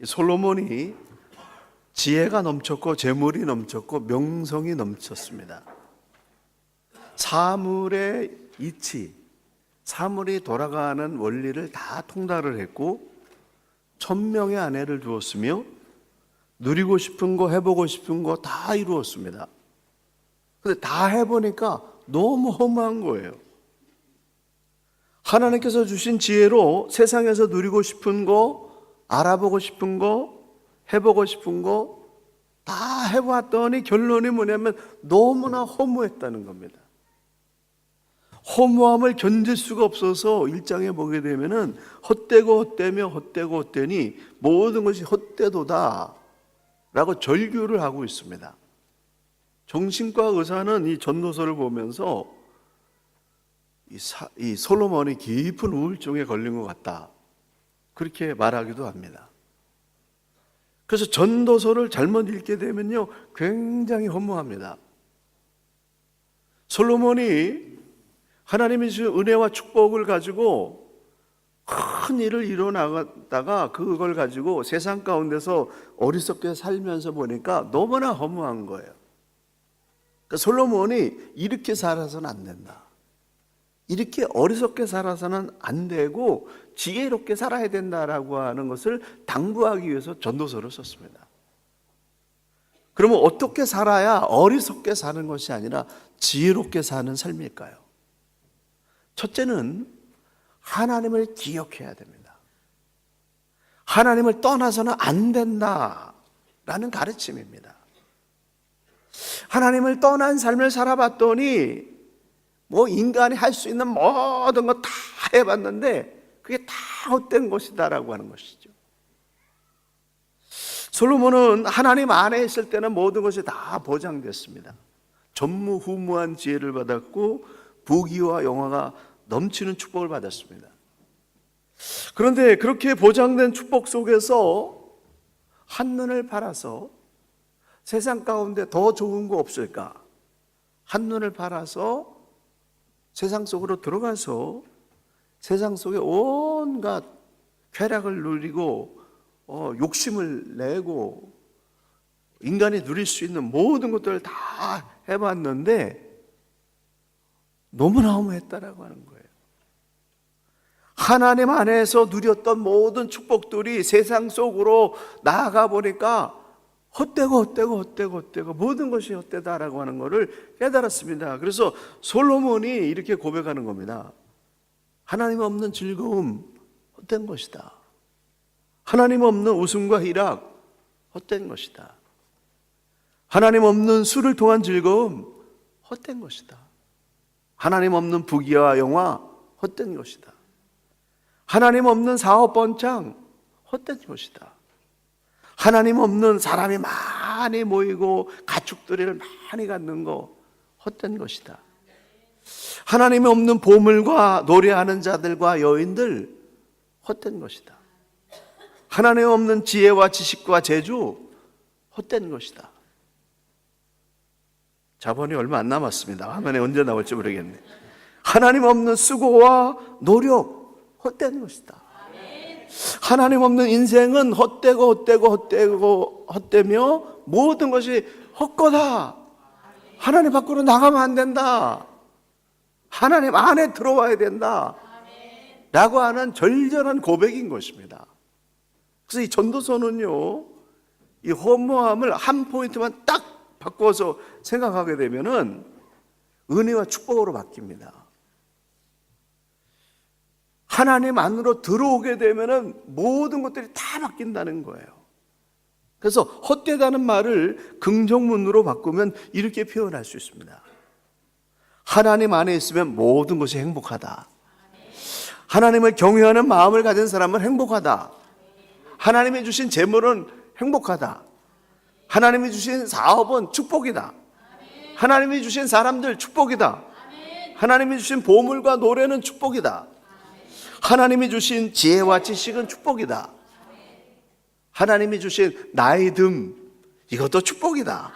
솔로몬이 지혜가 넘쳤고 재물이 넘쳤고 명성이 넘쳤습니다. 사물의 이치, 사물이 돌아가는 원리를 다 통달을 했고 1000명의 아내를 두었으며 누리고 싶은 거 해보고 싶은 거 다 이루었습니다. 근데 다 해보니까 너무 허무한 거예요. 하나님께서 주신 지혜로 세상에서 누리고 싶은 거, 알아보고 싶은 거, 해보고 싶은 거 다 해봤더니 결론이 뭐냐면 너무나 허무했다는 겁니다. 허무함을 견딜 수가 없어서 1장에 보게 되면은 헛되고 헛되며 헛되고 헛되니 모든 것이 헛되도다 라고 절규를 하고 있습니다. 정신과 의사는 이 전도서를 보면서 이 솔로몬이 깊은 우울증에 걸린 것 같다 그렇게 말하기도 합니다. 그래서 전도서를 잘못 읽게 되면요 굉장히 허무합니다. 솔로몬이 하나님이 주신 은혜와 축복을 가지고 큰 일을 이뤄나갔다가 그걸 가지고 세상 가운데서 어리석게 살면서 보니까 너무나 허무한 거예요. 그러니까 솔로몬이 이렇게 살아서는 안 된다. 이렇게 어리석게 살아서는 안 되고 지혜롭게 살아야 된다라고 하는 것을 당부하기 위해서 전도서를 썼습니다. 그러면 어떻게 살아야 어리석게 사는 것이 아니라 지혜롭게 사는 삶일까요? 첫째는 하나님을 기억해야 됩니다. 하나님을 떠나서는 안 된다라는 가르침입니다. 하나님을 떠난 삶을 살아봤더니 뭐 인간이 할 수 있는 모든 거 다 해봤는데 그게 다 헛된 것이다라고 하는 것이죠. 솔로몬은 하나님 안에 있을 때는 모든 것이 다 보장됐습니다. 전무후무한 지혜를 받았고 부귀와 영화가 넘치는 축복을 받았습니다. 그런데 그렇게 보장된 축복 속에서 한눈을 팔아서 세상 가운데 더 좋은 거 없을까? 한눈을 팔아서 세상 속으로 들어가서 세상 속에 온갖 쾌락을 누리고 욕심을 내고 인간이 누릴 수 있는 모든 것들을 다 해봤는데 너무나 허무했다라고 하는 거예요. 하나님 안에서 누렸던 모든 축복들이 세상 속으로 나아가 보니까 헛되고 모든 것이 헛되다라고 하는 것을 깨달았습니다. 그래서 솔로몬이 이렇게 고백하는 겁니다. 하나님 없는 즐거움 헛된 것이다. 하나님 없는 웃음과 희락 헛된 것이다. 하나님 없는 술을 통한 즐거움 헛된 것이다. 하나님 없는 부귀와 영화 헛된 것이다. 하나님 없는 사업 번창 헛된 것이다. 하나님 없는 사람이 많이 모이고 가축들을 많이 갖는 거 헛된 것이다. 하나님이 없는 보물과 노래하는 자들과 여인들 헛된 것이다. 하나님 없는 지혜와 지식과 재주 헛된 것이다. 자본이 얼마 안 남았습니다. 화면에 언제 나올지 모르겠네. 하나님 없는 수고와 노력 헛된 것이다. 하나님 없는 인생은 헛되며 모든 것이 헛거다. 하나님 밖으로 나가면 안 된다. 하나님 안에 들어와야 된다 라고 하는 절절한 고백인 것입니다. 그래서 이 전도서는요 이 허무함을 한 포인트만 딱 바꿔서 생각하게 되면은 은혜와 축복으로 바뀝니다. 하나님 안으로 들어오게 되면은 모든 것들이 다 바뀐다는 거예요. 그래서 헛되다는 말을 긍정문으로 바꾸면 이렇게 표현할 수 있습니다. 하나님 안에 있으면 모든 것이 행복하다. 하나님을 경외하는 마음을 가진 사람은 행복하다. 하나님이 주신 재물은 행복하다. 하나님이 주신 사업은 축복이다. 하나님이 주신 사람들 축복이다. 하나님이 주신 보물과 노래는 축복이다. 하나님이 주신 지혜와 지식은 축복이다. 하나님이 주신 나이 듦 이것도 축복이다.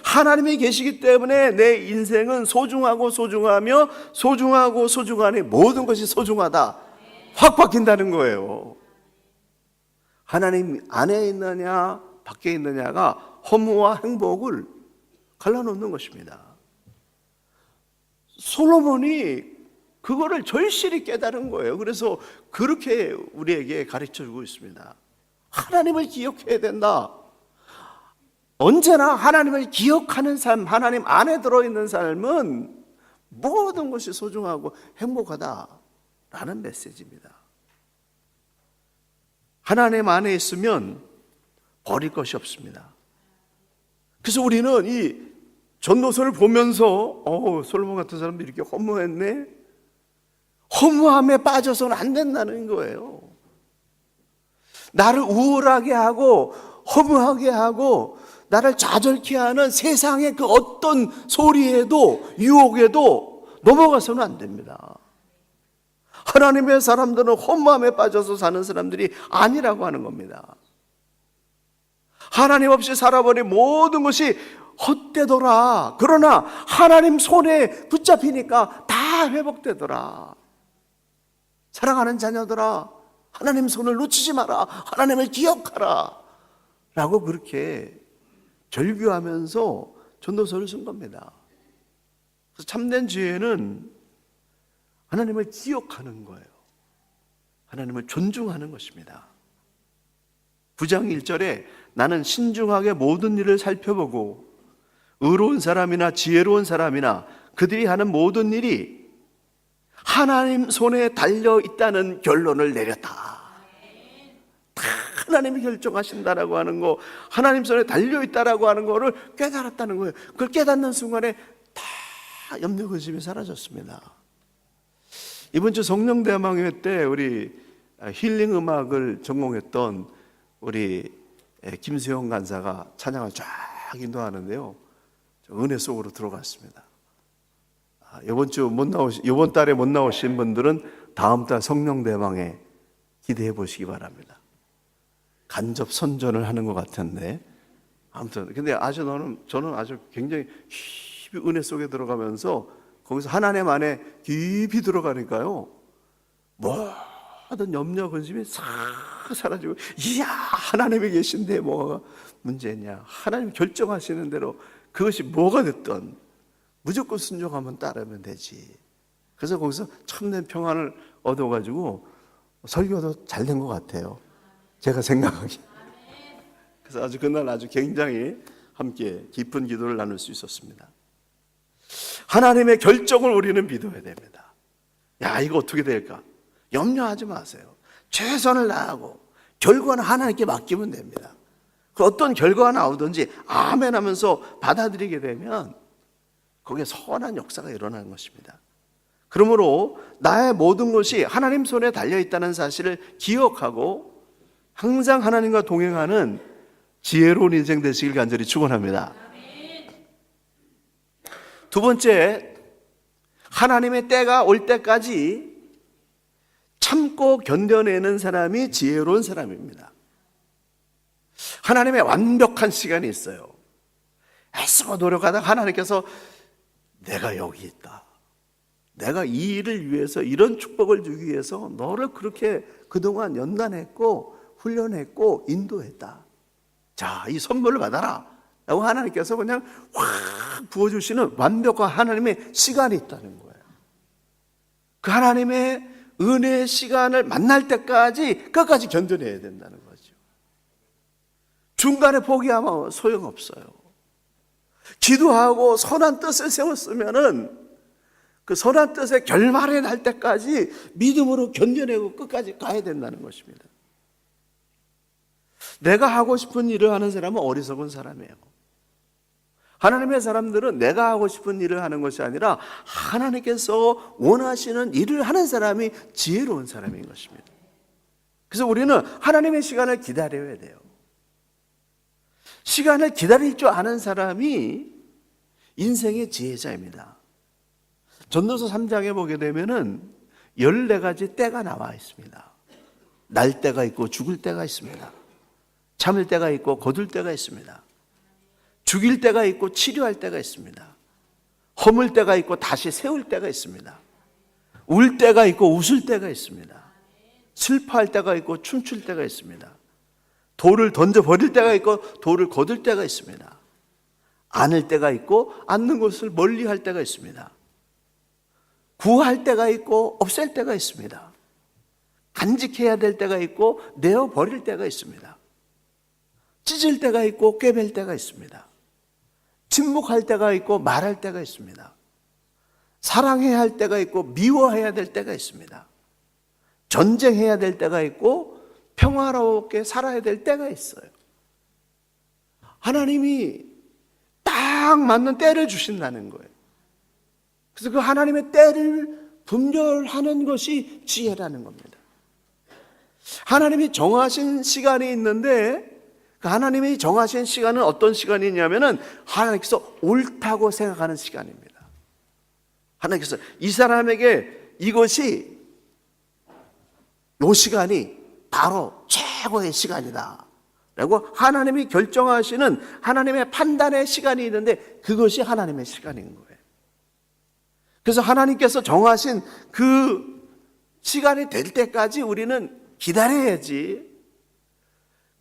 하나님이 계시기 때문에 내 인생은 소중하고 소중하며 소중하고 소중하니 모든 것이 소중하다. 확 바뀐다는 거예요. 하나님 안에 있느냐 밖에 있느냐가 허무와 행복을 갈라놓는 것입니다. 솔로몬이 그거를 절실히 깨달은 거예요. 그래서 그렇게 우리에게 가르쳐주고 있습니다. 하나님을 기억해야 된다. 언제나 하나님을 기억하는 삶, 하나님 안에 들어있는 삶은 모든 것이 소중하고 행복하다라는 메시지입니다. 하나님 안에 있으면 버릴 것이 없습니다. 그래서 우리는 이 전도서를 보면서 솔로몬 같은 사람도 이렇게 허무했네? 허무함에 빠져서는 안 된다는 거예요. 나를 우울하게 하고 허무하게 하고 나를 좌절케 하는 세상의 그 어떤 소리에도 유혹에도 넘어가서는 안 됩니다. 하나님의 사람들은 허무함에 빠져서 사는 사람들이 아니라고 하는 겁니다. 하나님 없이 살아버린 모든 것이 헛되더라. 그러나 하나님 손에 붙잡히니까 다 회복되더라. 사랑하는 자녀들아, 하나님 손을 놓치지 마라. 하나님을 기억하라. 라고 그렇게 절규하면서 전도서를 쓴 겁니다. 그래서 참된 지혜는 하나님을 기억하는 거예요. 하나님을 존중하는 것입니다. 9장 1절에 나는 신중하게 모든 일을 살펴보고 의로운 사람이나 지혜로운 사람이나 그들이 하는 모든 일이 하나님 손에 달려 있다는 결론을 내렸다. 다 하나님이 결정하신다라고 하는 거, 하나님 손에 달려 있다라고 하는 거를 깨달았다는 거예요. 그걸 깨닫는 순간에 다 염려 근심이 사라졌습니다. 이번 주 성령대망회 때 우리 힐링 음악을 전공했던 우리 김수영 간사가 찬양을 쫙 인도하는데요. 은혜 속으로 들어갔습니다. 이번 달에 못 나오신 분들은 다음 달 성령대망회 기대해 보시기 바랍니다. 간접 선전을 하는 것 같은데, 아무튼 근데 저는 아주 굉장히 깊이 은혜 속에 들어가면서 거기서 하나님 안에 깊이 들어가니까요, 모든 염려 근심이 싹 사라지고, 이야, 하나님이 계신데 뭐가 문제냐, 하나님 결정하시는 대로 그것이 뭐가 됐든 무조건 순종하면 따르면 되지. 그래서 거기서 참된 평안을 얻어가지고 설교도 잘 된 것 같아요, 제가 생각하기. 그래서 그날 아주 굉장히 함께 깊은 기도를 나눌 수 있었습니다. 하나님의 결정을 우리는 믿어야 됩니다. 야, 이거 어떻게 될까? 염려하지 마세요. 최선을 다하고 결과는 하나님께 맡기면 됩니다. 그 어떤 결과가 나오든지 아멘 하면서 받아들이게 되면 거기에 선한 역사가 일어나는 것입니다. 그러므로 나의 모든 것이 하나님 손에 달려있다는 사실을 기억하고 항상 하나님과 동행하는 지혜로운 인생 되시길 간절히 축원합니다. 두 번째, 하나님의 때가 올 때까지 참고 견뎌내는 사람이 지혜로운 사람입니다. 하나님의 완벽한 시간이 있어요. 애쓰고 노력하다가 하나님께서 내가 여기 있다, 내가 이 일을 위해서, 이런 축복을 주기 위해서 너를 그렇게 그동안 연단했고 훈련했고 인도했다. 자, 이 선물을 받아라 라고 하나님께서 그냥 확 부어주시는 완벽한 하나님의 시간이 있다는 거예요. 그 하나님의 은혜의 시간을 만날 때까지 끝까지 견뎌내야 된다는 거죠. 중간에 포기하면 소용없어요. 기도하고 선한 뜻을 세웠으면은 그 선한 뜻의 결말에 날 때까지 믿음으로 견뎌내고 끝까지 가야 된다는 것입니다. 내가 하고 싶은 일을 하는 사람은 어리석은 사람이에요. 하나님의 사람들은 내가 하고 싶은 일을 하는 것이 아니라 하나님께서 원하시는 일을 하는 사람이 지혜로운 사람인 것입니다. 그래서 우리는 하나님의 시간을 기다려야 돼요. 시간을 기다릴 줄 아는 사람이 인생의 지혜자입니다. 전도서 3장에 보게 되면은 14가지 때가 나와 있습니다. 날 때가 있고 죽을 때가 있습니다. 참을 때가 있고 거둘 때가 있습니다. 죽일 때가 있고 치료할 때가 있습니다. 허물 때가 있고 다시 세울 때가 있습니다. 울 때가 있고 웃을 때가 있습니다. 슬퍼할 때가 있고 춤출 때가 있습니다. 돌을 던져 버릴 때가 있고 돌을 거둘 때가 있습니다. 안을 때가 있고 안는 것을 멀리 할 때가 있습니다. 구할 때가 있고 없앨 때가 있습니다. 간직해야 될 때가 있고 내어 버릴 때가 있습니다. 찢을 때가 있고 꿰맬 때가 있습니다. 침묵할 때가 있고 말할 때가 있습니다. 사랑해야 할 때가 있고 미워해야 될 때가 있습니다. 전쟁해야 될 때가 있고 평화롭게 살아야 될 때가 있어요. 하나님이 딱 맞는 때를 주신다는 거예요. 그래서 그 하나님의 때를 분별하는 것이 지혜라는 겁니다. 하나님이 정하신 시간이 있는데 그 하나님이 정하신 시간은 어떤 시간이냐면은 하나님께서 옳다고 생각하는 시간입니다. 하나님께서 이 사람에게 이것이 이 시간이 바로 최고의 시간이다 라고 하나님이 결정하시는 하나님의 판단의 시간이 있는데 그것이 하나님의 시간인 거예요. 그래서 하나님께서 정하신 그 시간이 될 때까지 우리는 기다려야지,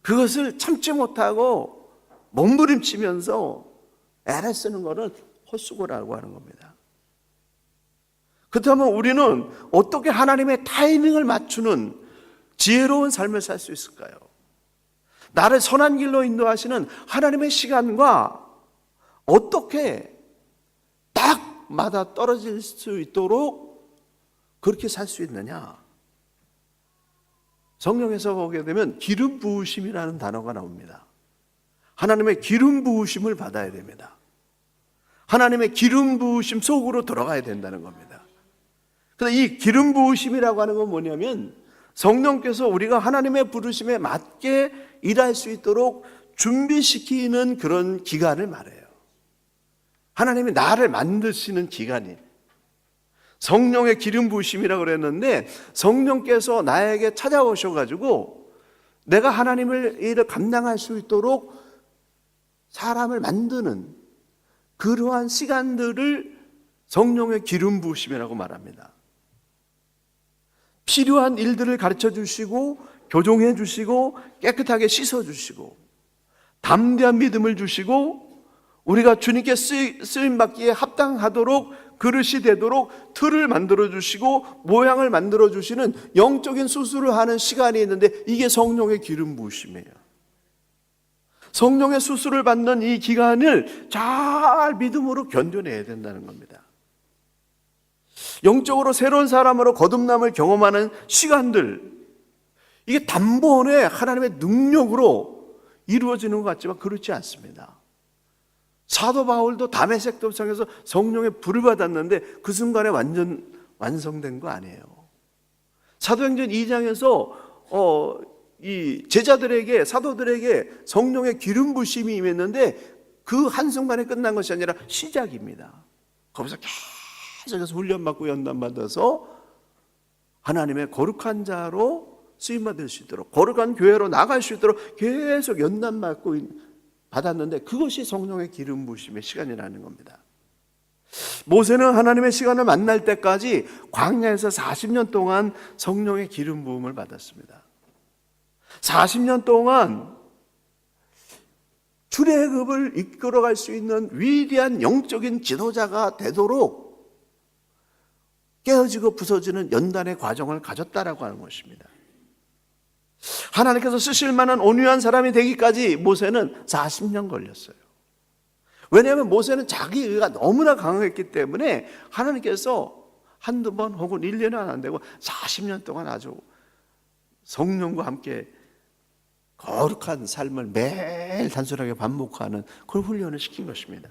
그것을 참지 못하고 몸부림치면서 애를 쓰는 것은 헛수고라고 하는 겁니다. 그렇다면 우리는 어떻게 하나님의 타이밍을 맞추는 지혜로운 삶을 살 수 있을까요? 나를 선한 길로 인도하시는 하나님의 시간과 어떻게 딱 맞아 떨어질 수 있도록 그렇게 살 수 있느냐? 성경에서 보게 되면 기름 부으심이라는 단어가 나옵니다. 하나님의 기름 부으심을 받아야 됩니다. 하나님의 기름 부으심 속으로 들어가야 된다는 겁니다. 그런데 이 기름 부으심이라고 하는 건 뭐냐면 성령께서 우리가 하나님의 부르심에 맞게 일할 수 있도록 준비시키는 그런 기간을 말해요. 하나님이 나를 만드시는 기간이 성령의 기름 부으심이라고 그랬는데 성령께서 나에게 찾아오셔가지고 내가 하나님의 일을 감당할 수 있도록 사람을 만드는 그러한 시간들을 성령의 기름 부으심이라고 말합니다. 필요한 일들을 가르쳐 주시고 교정해 주시고 깨끗하게 씻어 주시고 담대한 믿음을 주시고 우리가 주님께 쓰임받기에 합당하도록 그릇이 되도록 틀을 만들어 주시고 모양을 만들어 주시는 영적인 수술을 하는 시간이 있는데 이게 성령의 기름 부으심이에요. 성령의 수술을 받는 이 기간을 잘 믿음으로 견뎌내야 된다는 겁니다. 영적으로 새로운 사람으로 거듭남을 경험하는 시간들, 이게 단번에 하나님의 능력으로 이루어지는 것 같지만 그렇지 않습니다. 사도 바울도 다메섹 도상에서 성령의 불을 받았는데 그 순간에 완전 완성된 거 아니에요. 사도행전 2장에서 이 제자들에게 사도들에게 성령의 기름 부심이 임했는데 그 한순간에 끝난 것이 아니라 시작입니다. 거기서 계속해서 훈련받고 연단받아서 하나님의 거룩한 자로 쓰임받을 수 있도록 거룩한 교회로 나갈 수 있도록 계속 연단받고 받았는데 그것이 성령의 기름 부으심의 시간이라는 겁니다. 모세는 하나님의 시간을 만날 때까지 광야에서 40년 동안 성령의 기름 부음을 받았습니다. 40년 동안 출애굽을 이끌어갈 수 있는 위대한 영적인 지도자가 되도록 깨어지고 부서지는 연단의 과정을 가졌다라고 하는 것입니다. 하나님께서 쓰실 만한 온유한 사람이 되기까지 모세는 40년 걸렸어요. 왜냐하면 모세는 자기 의가 너무나 강했기 때문에 하나님께서 한두 번 혹은 1년은 안 되고 40년 동안 아주 성령과 함께 거룩한 삶을 매일 단순하게 반복하는 그런 훈련을 시킨 것입니다.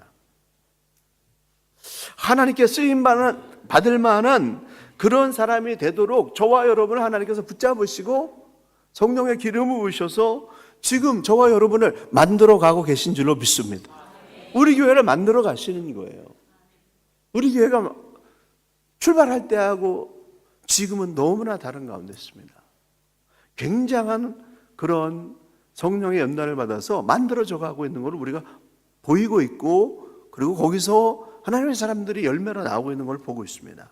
하나님께 쓰임받을 만한 그런 사람이 되도록 저와 여러분을 하나님께서 붙잡으시고 성령의 기름을 부으셔서 지금 저와 여러분을 만들어 가고 계신 줄로 믿습니다. 우리 교회를 만들어 가시는 거예요. 우리 교회가 출발할 때하고 지금은 너무나 다른 가운데 있습니다. 굉장한 그런 성령의 연단을 받아서 만들어져 가고 있는 걸 우리가 보이고 있고 그리고 거기서 하나님의 사람들이 열매로 나오고 있는 걸 보고 있습니다.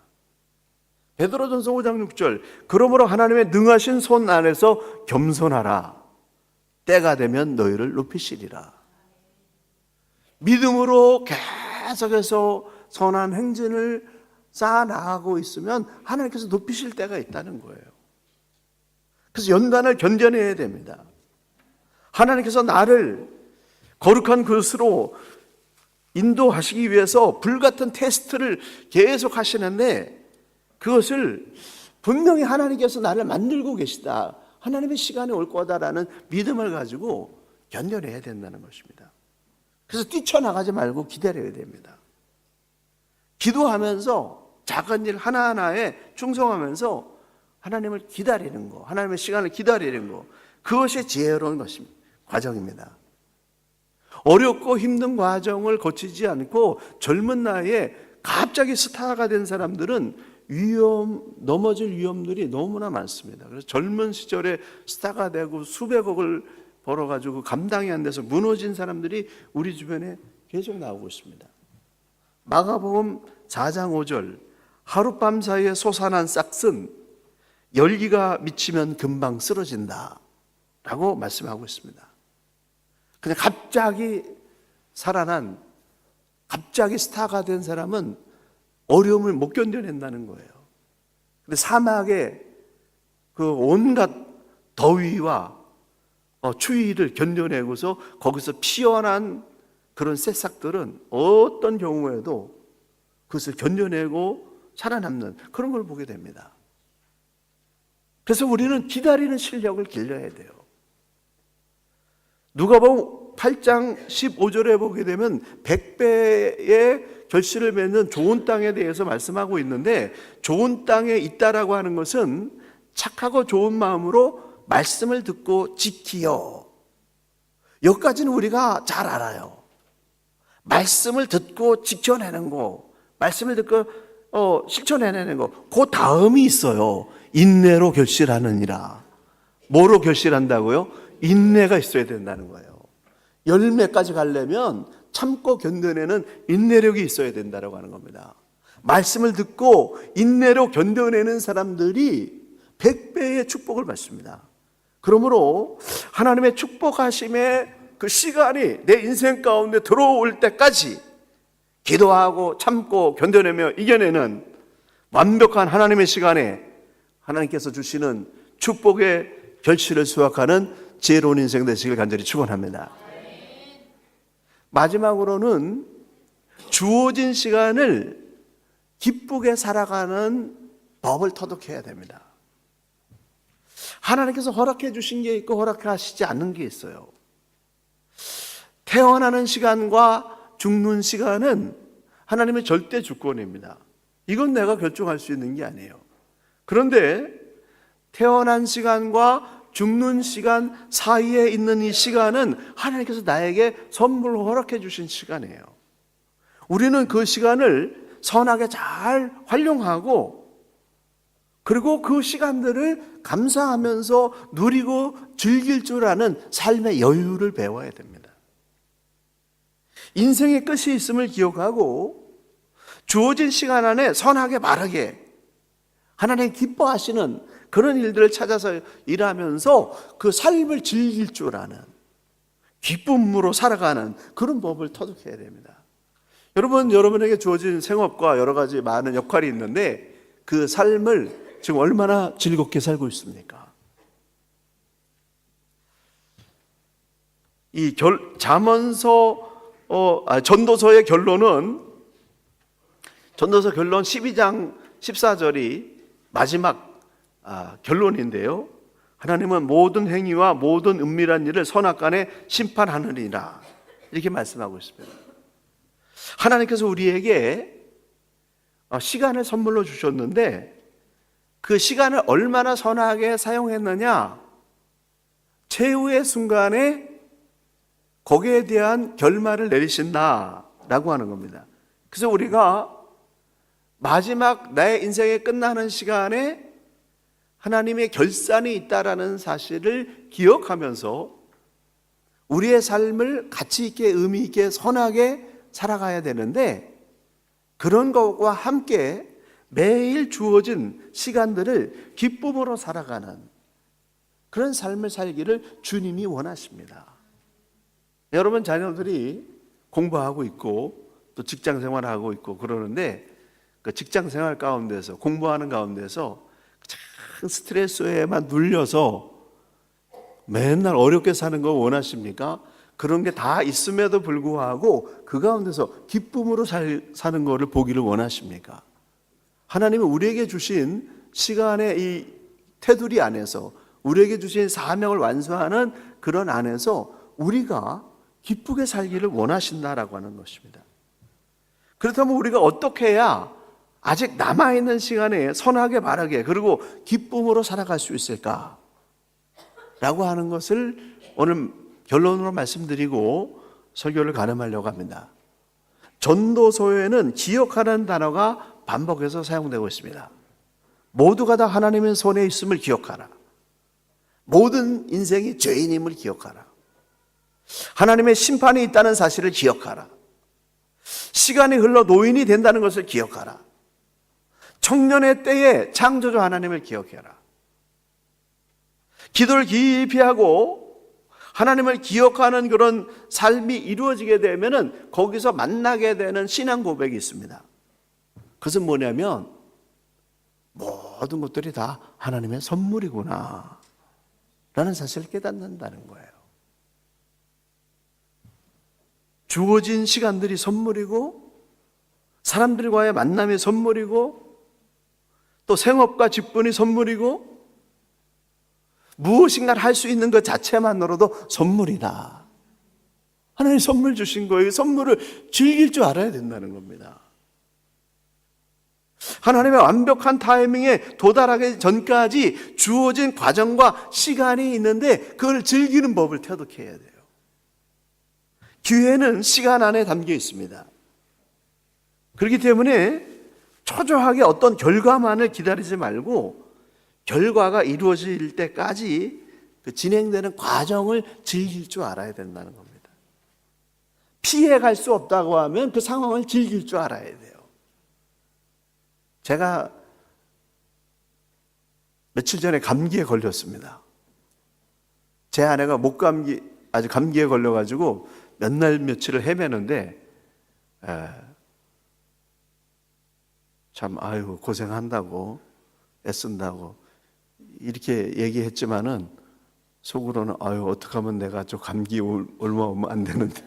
베드로전서 5장 6절 그러므로 하나님의 능하신 손 안에서 겸손하라. 때가 되면 너희를 높이시리라. 믿음으로 계속해서 선한 행진을 쌓아 나가고 있으면 하나님께서 높이실 때가 있다는 거예요. 그래서 연단을 견뎌내야 됩니다. 하나님께서 나를 거룩한 것으로 인도하시기 위해서 불같은 테스트를 계속 하시는데, 그것을 분명히 하나님께서 나를 만들고 계시다, 하나님의 시간이 올 거다라는 믿음을 가지고 견뎌내야 된다는 것입니다. 그래서 뛰쳐나가지 말고 기다려야 됩니다. 기도하면서 작은 일 하나하나에 충성하면서 하나님을 기다리는 거, 하나님의 시간을 기다리는 거, 그것이 지혜로운 것입니다. 과정입니다. 어렵고 힘든 과정을 거치지 않고 젊은 나이에 갑자기 스타가 된 사람들은 넘어질 위험들이 너무나 많습니다. 그래서 젊은 시절에 스타가 되고 수백억을 벌어가지고 감당이 안 돼서 무너진 사람들이 우리 주변에 계속 나오고 있습니다. 마가복음 4장 5절, 하룻밤 사이에 솟아난 싹은 열기가 미치면 금방 쓰러진다 라고 말씀하고 있습니다. 그냥 갑자기 살아난, 갑자기 스타가 된 사람은 어려움을 못 견뎌낸다는 거예요. 근데 사막의 그 온갖 더위와 추위를 견뎌내고서 거기서 피어난 그런 새싹들은 어떤 경우에도 그것을 견뎌내고 살아남는 그런 걸 보게 됩니다. 그래서 우리는 기다리는 실력을 길러야 돼요. 누가복음 8장 15절에 보게 되면 100배의 결실을 맺는 좋은 땅에 대해서 말씀하고 있는데, 좋은 땅에 있다라고 하는 것은 착하고 좋은 마음으로 말씀을 듣고 지키요. 여기까지는 우리가 잘 알아요. 말씀을 듣고 지켜내는 거, 말씀을 듣고 실천해내는 거, 그 다음이 있어요. 인내로 결실하느니라. 뭐로 결실한다고요? 인내가 있어야 된다는 거예요. 열매까지 가려면 참고 견뎌내는 인내력이 있어야 된다고 하는 겁니다. 말씀을 듣고 인내로 견뎌내는 사람들이 100배의 축복을 받습니다. 그러므로 하나님의 축복하심의 그 시간이 내 인생 가운데 들어올 때까지 기도하고 참고 견뎌내며 이겨내는 완벽한 하나님의 시간에 하나님께서 주시는 축복의 결실을 수확하는 지혜로운 인생 되시길 간절히 축원합니다. 마지막으로는 주어진 시간을 기쁘게 살아가는 법을 터득해야 됩니다. 하나님께서 허락해 주신 게 있고 허락하시지 않는 게 있어요. 태어나는 시간과 죽는 시간은 하나님의 절대 주권입니다. 이건 내가 결정할 수 있는 게 아니에요. 그런데 태어난 시간과 죽는 시간 사이에 있는 이 시간은 하나님께서 나에게 선물로 허락해 주신 시간이에요. 우리는 그 시간을 선하게 잘 활용하고, 그리고 그 시간들을 감사하면서 누리고 즐길 줄 아는 삶의 여유를 배워야 됩니다. 인생의 끝이 있음을 기억하고 주어진 시간 안에 선하게 바르게 하나님 기뻐하시는 그런 일들을 찾아서 일하면서 그 삶을 즐길 줄 아는, 기쁨으로 살아가는 그런 법을 터득해야 됩니다. 여러분에게 주어진 생업과 여러 가지 많은 역할이 있는데 그 삶을 지금 얼마나 즐겁게 살고 있습니까? 이 전도서의 결론은, 전도서 결론 12장 14절이 마지막 결론인데요. 하나님은 모든 행위와 모든 은밀한 일을 선악간에 심판하느니라, 이렇게 말씀하고 있습니다. 하나님께서 우리에게 시간을 선물로 주셨는데 그 시간을 얼마나 선하게 사용했느냐, 최후의 순간에 거기에 대한 결말을 내리신다라고 하는 겁니다. 그래서 우리가 마지막 나의 인생이 끝나는 시간에 하나님의 결산이 있다라는 사실을 기억하면서 우리의 삶을 가치 있게 의미 있게 선하게 살아가야 되는데, 그런 것과 함께 매일 주어진 시간들을 기쁨으로 살아가는, 그런 삶을 살기를 주님이 원하십니다. 여러분 자녀들이 공부하고 있고 또 직장 생활하고 있고 그러는데 그 직장 생활 가운데서 공부하는 가운데서 참 스트레스에만 눌려서 맨날 어렵게 사는 거 원하십니까? 그런 게 다 있음에도 불구하고 그 가운데서 기쁨으로 사는 것을 보기를 원하십니까? 하나님은 우리에게 주신 시간의 이 테두리 안에서 우리에게 주신 사명을 완수하는 그런 안에서 우리가 기쁘게 살기를 원하신다라고 하는 것입니다. 그렇다면 우리가 어떻게 해야 아직 남아있는 시간에 선하게 바르게 그리고 기쁨으로 살아갈 수 있을까? 라고 하는 것을 오늘 결론으로 말씀드리고 설교를 가름하려고 합니다. 전도서에는 기억하라는 단어가 반복해서 사용되고 있습니다. 모두가 다 하나님의 손에 있음을 기억하라. 모든 인생이 죄인임을 기억하라. 하나님의 심판이 있다는 사실을 기억하라. 시간이 흘러 노인이 된다는 것을 기억하라. 청년의 때에 창조주 하나님을 기억해라. 기도를 깊이 하고 하나님을 기억하는 그런 삶이 이루어지게 되면은 거기서 만나게 되는 신앙 고백이 있습니다. 그것은 뭐냐면 모든 것들이 다 하나님의 선물이구나 라는 사실을 깨닫는다는 거예요. 주어진 시간들이 선물이고 사람들과의 만남이 선물이고 또 생업과 직분이 선물이고 무엇인가를 할 수 있는 것 자체만으로도 선물이다. 하나님 선물 주신 거예요. 선물을 즐길 줄 알아야 된다는 겁니다. 하나님의 완벽한 타이밍에 도달하기 전까지 주어진 과정과 시간이 있는데 그걸 즐기는 법을 터득해야 돼요. 기회는 시간 안에 담겨 있습니다. 그렇기 때문에 초조하게 어떤 결과만을 기다리지 말고 결과가 이루어질 때까지 그 진행되는 과정을 즐길 줄 알아야 된다는 겁니다. 피해갈 수 없다고 하면 그 상황을 즐길 줄 알아야 돼요. 제가 며칠 전에 감기에 걸렸습니다. 제 아내가 목감기, 아주 감기에 걸려가지고 몇 날 며칠을 헤매는데 참 아유 고생한다고 애쓴다고 이렇게 얘기했지만은 속으로는 아유 어떻게 하면 내가 저 감기 얼마 오면 안 되는데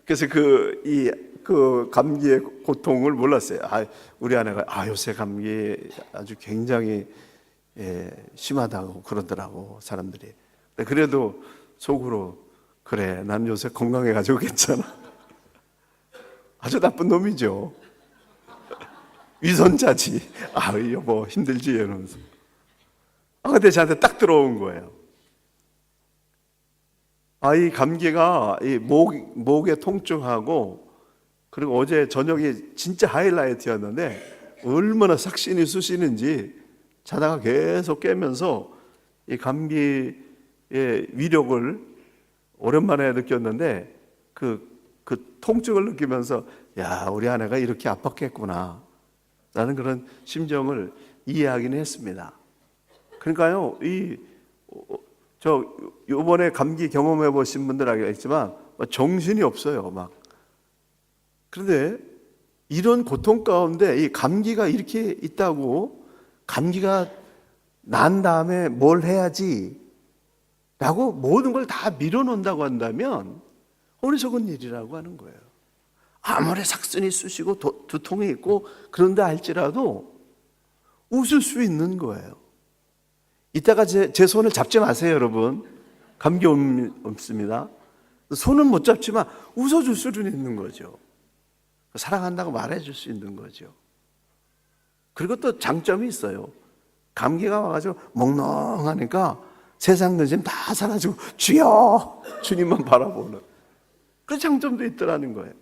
그래서 그 감기의 고통을 몰랐어요. 우리 아내가 요새 감기 아주 굉장히 심하다고 그러더라고 사람들이. 그래도 속으로 그래 난 요새 건강해가지고 괜찮아. 아주 나쁜 놈이죠. 위선자지. 여보 힘들지 이러면서. 근데 저한테 딱 들어온 거예요. 이 감기가 이 목에 통증하고 그리고 어제 저녁이 진짜 하이라이트였는데 얼마나 삭신이 쑤시는지 자다가 계속 깨면서 이 감기의 위력을 오랜만에 느꼈는데 그 통증을 느끼면서 야 우리 아내가 이렇게 아팠겠구나 라는 그런 심정을 이해하기는 했습니다. 그러니까요 요번에 감기 경험해 보신 분들 알겠지만 정신이 없어요 막. 그런데 이런 고통 가운데 이 감기가 이렇게 있다고 감기가 난 다음에 뭘 해야지 라고 모든 걸 다 밀어놓는다고 한다면 어리석은 일이라고 하는 거예요. 아무리 삭신이 쑤시고 두통이 있고 그런다 할지라도 웃을 수 있는 거예요. 이따가 제 손을 잡지 마세요 여러분. 감기 없습니다. 손은 못 잡지만 웃어줄 수는 있는 거죠. 사랑한다고 말해줄 수 있는 거죠. 그리고 또 장점이 있어요. 감기가 와가지고 멍멍하니까 세상 근심 다 사라지고 주여 주님만 바라보는 그런 장점도 있더라는 거예요.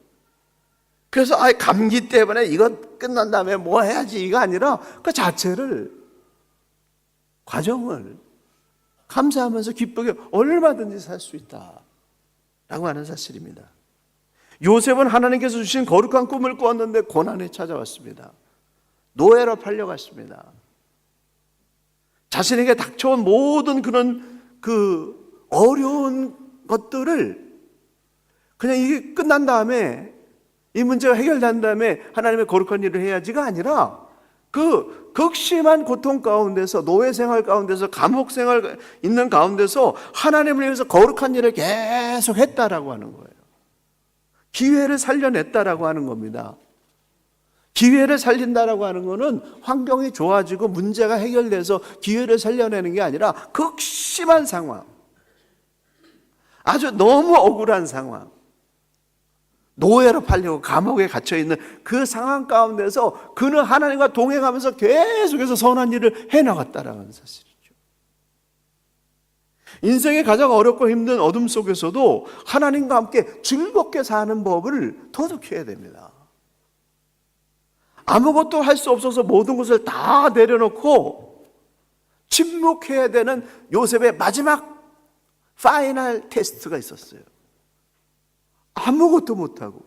그래서 감기 때문에 이거 끝난 다음에 뭐 해야지 이거 아니라 그 자체를 과정을 감사하면서 기쁘게 얼마든지 살 수 있다라고 하는 사실입니다. 요셉은 하나님께서 주신 거룩한 꿈을 꾸었는데 고난이 찾아왔습니다. 노예로 팔려갔습니다. 자신에게 닥쳐온 모든 그런 그 어려운 것들을 그냥 이게 끝난 다음에, 이 문제가 해결된 다음에 하나님의 거룩한 일을 해야지가 아니라 그 극심한 고통 가운데서, 노예 생활 가운데서, 감옥 생활 있는 가운데서 하나님을 위해서 거룩한 일을 계속 했다라고 하는 거예요. 기회를 살려냈다라고 하는 겁니다. 기회를 살린다라고 하는 것은 환경이 좋아지고 문제가 해결돼서 기회를 살려내는 게 아니라 극심한 상황, 아주 너무 억울한 상황, 노예로 팔리고 감옥에 갇혀있는 그 상황 가운데서 그는 하나님과 동행하면서 계속해서 선한 일을 해나갔다라는 사실이죠. 인생의 가장 어렵고 힘든 어둠 속에서도 하나님과 함께 즐겁게 사는 법을 터득해야 됩니다. 아무것도 할 수 없어서 모든 것을 다 내려놓고 침묵해야 되는 요셉의 마지막 파이널 테스트가 있었어요. 아무것도 못하고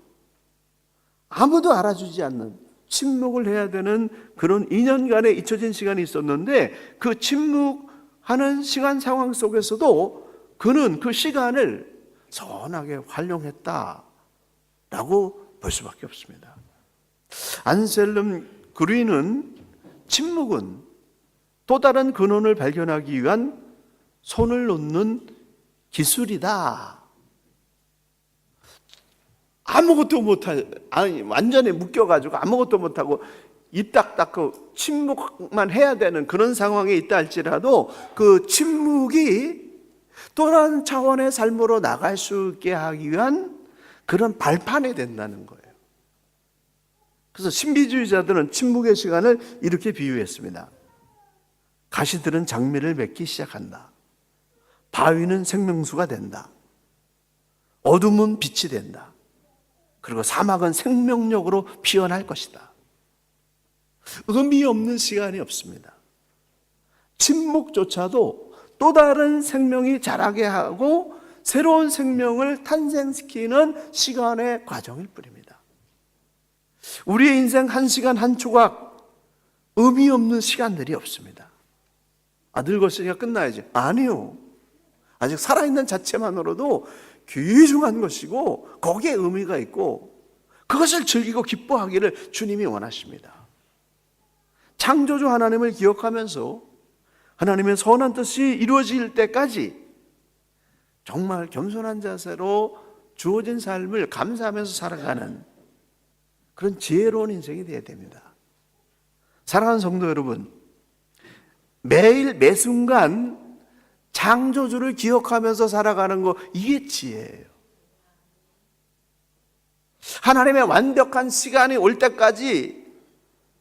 아무도 알아주지 않는 침묵을 해야 되는 그런 2년간의 잊혀진 시간이 있었는데, 그 침묵하는 시간 상황 속에서도 그는 그 시간을 선하게 활용했다라고 볼 수밖에 없습니다. 안셀름 그리는 침묵은 또 다른 근원을 발견하기 위한 손을 놓는 기술이다. 아무것도 못할, 아니 완전히 묶여가지고 아무것도 못하고 입 딱 닫고 침묵만 해야 되는 그런 상황에 있다 할지라도 그 침묵이 또 다른 차원의 삶으로 나갈 수 있게 하기 위한 그런 발판이 된다는 거예요. 그래서 신비주의자들은 침묵의 시간을 이렇게 비유했습니다. 가시들은 장미를 맺기 시작한다. 바위는 생명수가 된다. 어둠은 빛이 된다. 그리고 사막은 생명력으로 피어날 것이다. 의미 없는 시간이 없습니다. 침묵조차도 또 다른 생명이 자라게 하고 새로운 생명을 탄생시키는 시간의 과정일 뿐입니다. 우리의 인생 한 시간 한 조각 의미 없는 시간들이 없습니다. 늙었으니까 끝나야지. 아니요. 아직 살아있는 자체만으로도 귀중한 것이고 거기에 의미가 있고 그것을 즐기고 기뻐하기를 주님이 원하십니다. 창조주 하나님을 기억하면서 하나님의 선한 뜻이 이루어질 때까지 정말 겸손한 자세로 주어진 삶을 감사하면서 살아가는 그런 지혜로운 인생이 되어야 됩니다. 사랑하는 성도 여러분, 매일 매순간 창조주를 기억하면서 살아가는 거, 이게 지혜예요. 하나님의 완벽한 시간이 올 때까지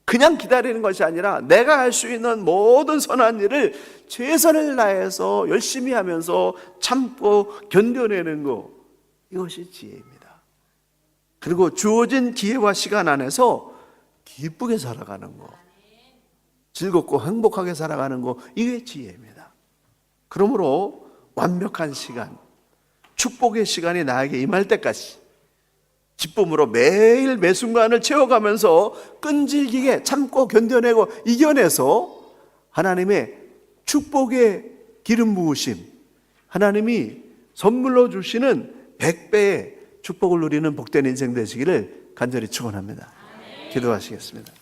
그냥 기다리는 것이 아니라 내가 할 수 있는 모든 선한 일을 최선을 다해서 열심히 하면서 참고 견뎌내는 거, 이것이 지혜입니다. 그리고 주어진 기회와 시간 안에서 기쁘게 살아가는 거, 즐겁고 행복하게 살아가는 거, 이게 지혜입니다. 그러므로 완벽한 시간, 축복의 시간이 나에게 임할 때까지 기쁨으로 매일 매순간을 채워가면서 끈질기게 참고 견뎌내고 이겨내서 하나님의 축복의 기름 부으심, 하나님이 선물로 주시는 100배의 축복을 누리는 복된 인생 되시기를 간절히 축원합니다. 기도하시겠습니다.